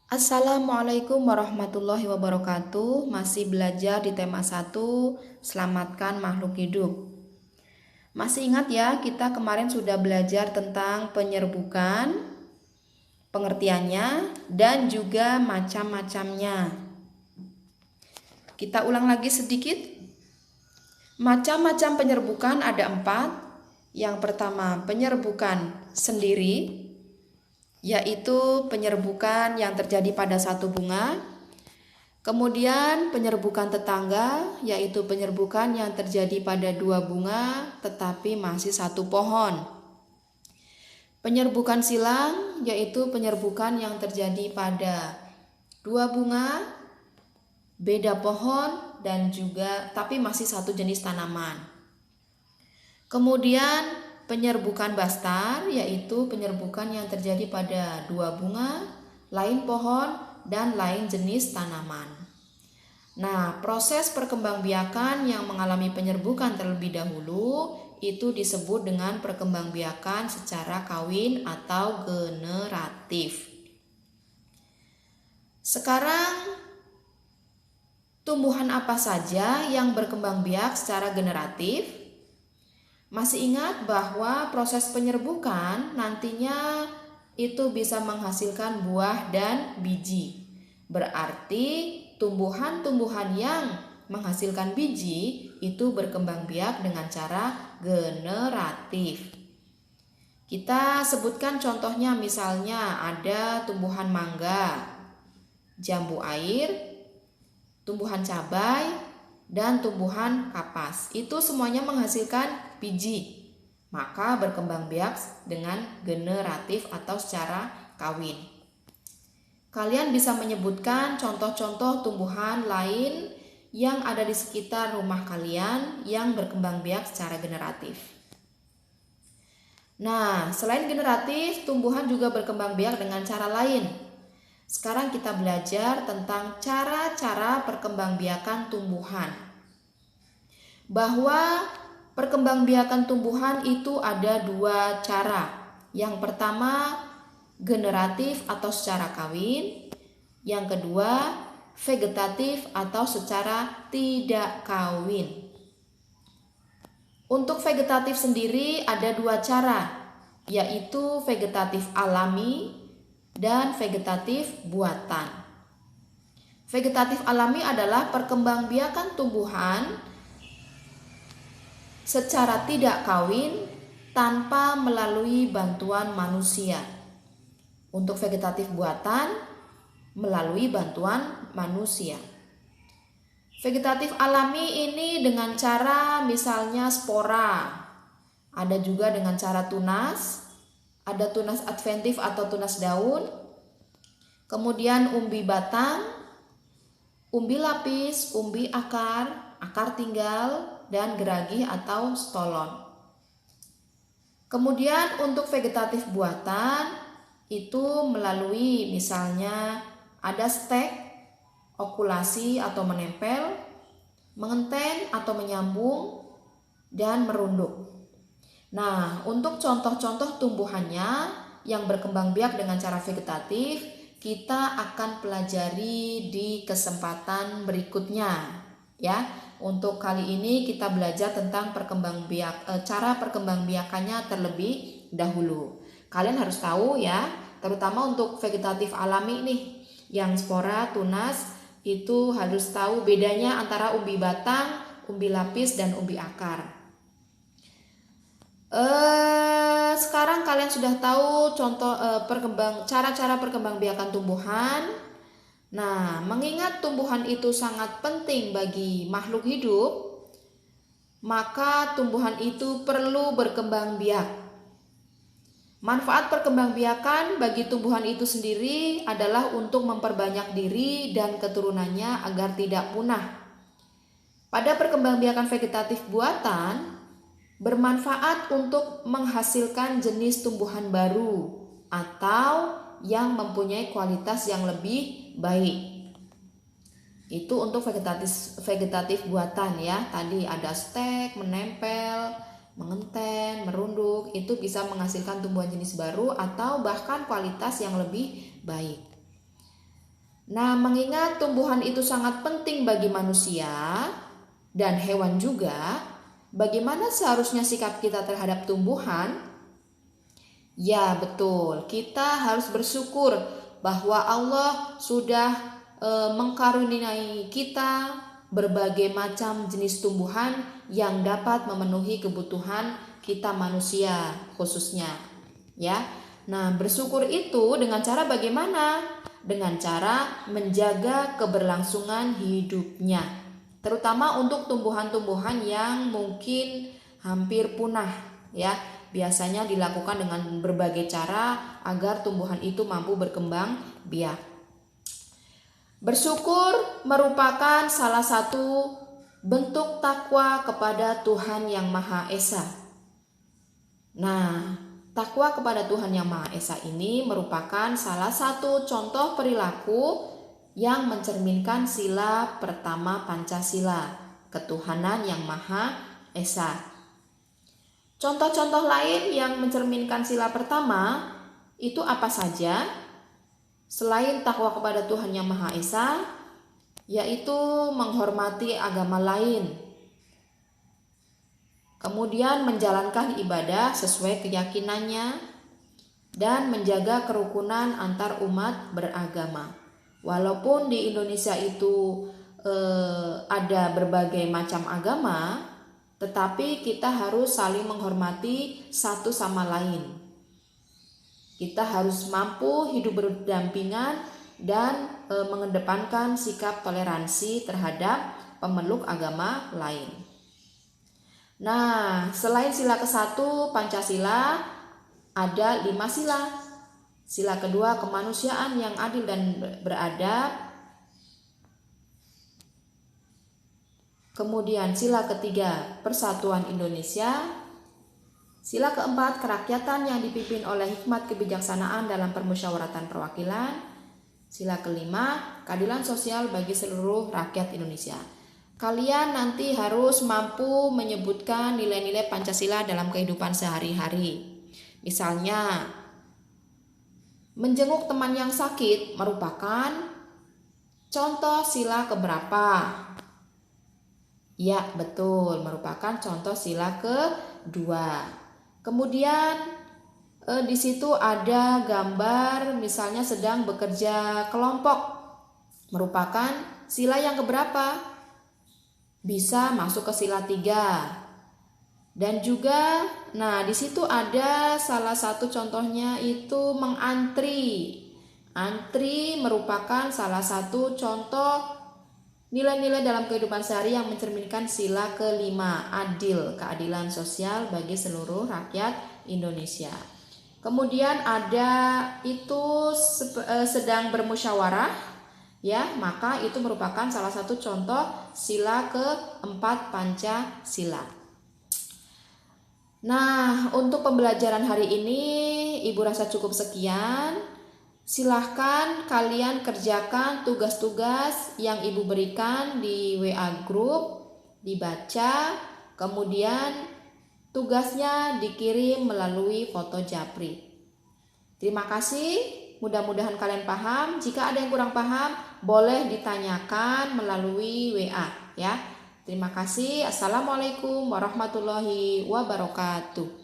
Assalamualaikum warahmatullahi wabarakatuh. Masih belajar di tema 1, selamatkan makhluk hidup. Masih ingat ya, kita kemarin sudah belajar tentang penyerbukan, pengertiannya, dan juga macam-macamnya. Kita ulang lagi sedikit. Macam-macam penyerbukan ada 4. Yang pertama, penyerbukan sendiri, yaitu penyerbukan yang terjadi pada satu bunga. Kemudian penyerbukan tetangga, yaitu penyerbukan yang terjadi pada 2 bunga tetapi masih satu pohon. Penyerbukan silang, yaitu penyerbukan yang terjadi pada 2 bunga, beda pohon dan juga tapi masih satu jenis tanaman. Kemudian penyerbukan bastar, yaitu penyerbukan yang terjadi pada 2 bunga, lain pohon dan lain jenis tanaman. Nah, proses perkembangbiakan yang mengalami penyerbukan terlebih dahulu itu disebut dengan perkembangbiakan secara kawin atau generatif. Sekarang, tumbuhan apa saja yang berkembang biak secara generatif? Masih ingat bahwa proses penyerbukan nantinya itu bisa menghasilkan buah dan biji. Berarti tumbuhan-tumbuhan yang menghasilkan biji itu berkembang biak dengan cara generatif. Kita sebutkan contohnya, misalnya ada tumbuhan mangga, jambu air, tumbuhan cabai, dan tumbuhan kapas. Itu semuanya menghasilkan biji. Maka berkembang biak dengan generatif atau secara kawin. Kalian bisa menyebutkan contoh-contoh tumbuhan lain yang ada di sekitar rumah kalian yang berkembang biak secara generatif. Nah, selain generatif, tumbuhan juga berkembang biak dengan cara lain. Sekarang kita belajar tentang cara-cara perkembangbiakan tumbuhan. Bahwa perkembangbiakan tumbuhan itu ada 2 cara. Yang pertama, generatif atau secara kawin. Yang kedua, vegetatif atau secara tidak kawin. Untuk vegetatif sendiri ada 2 cara, yaitu vegetatif alami dan vegetatif buatan. Vegetatif alami adalah perkembangbiakan tumbuhan secara tidak kawin tanpa melalui bantuan manusia. Untuk vegetatif buatan melalui bantuan manusia. Vegetatif alami ini dengan cara misalnya spora. Ada juga dengan cara tunas. Ada tunas adventif atau tunas daun. Kemudian umbi batang, umbi lapis, umbi akar, akar tinggal, dan geragi atau stolon. Kemudian untuk vegetatif buatan itu melalui misalnya ada stek, okulasi atau menempel, mengenten atau menyambung, dan merunduk. Nah, untuk contoh-contoh tumbuhannya yang berkembang biak dengan cara vegetatif, kita akan pelajari di kesempatan berikutnya, ya. Untuk kali ini kita belajar tentang cara perkembangbiakannya terlebih dahulu. Kalian harus tahu ya, terutama untuk vegetatif alami nih, yang spora, tunas, itu harus tahu bedanya antara umbi batang, umbi lapis, dan umbi akar. Sekarang kalian sudah tahu contoh cara-cara perkembangbiakan tumbuhan. Nah, mengingat tumbuhan itu sangat penting bagi makhluk hidup, maka tumbuhan itu perlu berkembang biak. Manfaat perkembangbiakan bagi tumbuhan itu sendiri adalah untuk memperbanyak diri dan keturunannya agar tidak punah. Pada perkembangbiakan vegetatif buatan, bermanfaat untuk menghasilkan jenis tumbuhan baru atau yang mempunyai kualitas yang lebih baik. Itu untuk vegetatif buatan ya. Tadi ada stek, menempel, mengenten, merunduk, itu bisa menghasilkan tumbuhan jenis baru atau bahkan kualitas yang lebih baik. Nah, mengingat tumbuhan itu sangat penting bagi manusia dan hewan juga, bagaimana seharusnya sikap kita terhadap tumbuhan? Ya, betul. Kita harus bersyukur bahwa Allah sudah mengkaruniai kita berbagai macam jenis tumbuhan yang dapat memenuhi kebutuhan kita manusia khususnya. Ya. Nah, bersyukur itu dengan cara bagaimana? Dengan cara menjaga keberlangsungan hidupnya. Terutama untuk tumbuhan-tumbuhan yang mungkin hampir punah, ya. Biasanya dilakukan dengan berbagai cara agar tumbuhan itu mampu berkembang biak. Bersyukur merupakan salah satu bentuk takwa kepada Tuhan Yang Maha Esa. Nah, takwa kepada Tuhan Yang Maha Esa ini merupakan salah satu contoh perilaku yang mencerminkan sila pertama Pancasila, ketuhanan Yang Maha Esa. Contoh-contoh lain yang mencerminkan sila pertama itu apa saja? Selain takwa kepada Tuhan Yang Maha Esa, yaitu menghormati agama lain. Kemudian menjalankan ibadah sesuai keyakinannya dan menjaga kerukunan antar umat beragama. Walaupun di Indonesia itu ada berbagai macam agama, tetapi kita harus saling menghormati satu sama lain. Kita harus mampu hidup berdampingan dan mengedepankan sikap toleransi terhadap pemeluk agama lain. Nah, selain sila ke-1 Pancasila, ada 5 sila. Sila kedua kemanusiaan yang adil dan beradab. Kemudian sila ketiga persatuan Indonesia. Sila keempat kerakyatan yang dipimpin oleh hikmat kebijaksanaan dalam permusyawaratan perwakilan. Sila kelima keadilan sosial bagi seluruh rakyat Indonesia. Kalian nanti harus mampu menyebutkan nilai-nilai Pancasila dalam kehidupan sehari-hari. Misalnya, menjenguk teman yang sakit merupakan contoh sila keberapa? Ya, betul, merupakan contoh sila kedua. Kemudian di situ ada gambar misalnya sedang bekerja kelompok. Merupakan sila yang keberapa? Bisa masuk ke sila 3. Dan juga di situ ada salah satu contohnya itu mengantri. Antri merupakan salah satu contoh nilai-nilai dalam kehidupan sehari yang mencerminkan sila kelima, adil, keadilan sosial bagi seluruh rakyat Indonesia. Kemudian ada itu sedang bermusyawarah, ya, maka itu merupakan salah satu contoh sila keempat Pancasila. Nah, untuk pembelajaran hari ini Ibu rasa cukup sekian. Silahkan kalian kerjakan tugas-tugas yang Ibu berikan di WA Group, dibaca, kemudian tugasnya dikirim melalui foto japri. Terima kasih, mudah-mudahan kalian paham. Jika ada yang kurang paham, boleh ditanyakan melalui WA ya. Terima kasih. Assalamualaikum warahmatullahi wabarakatuh.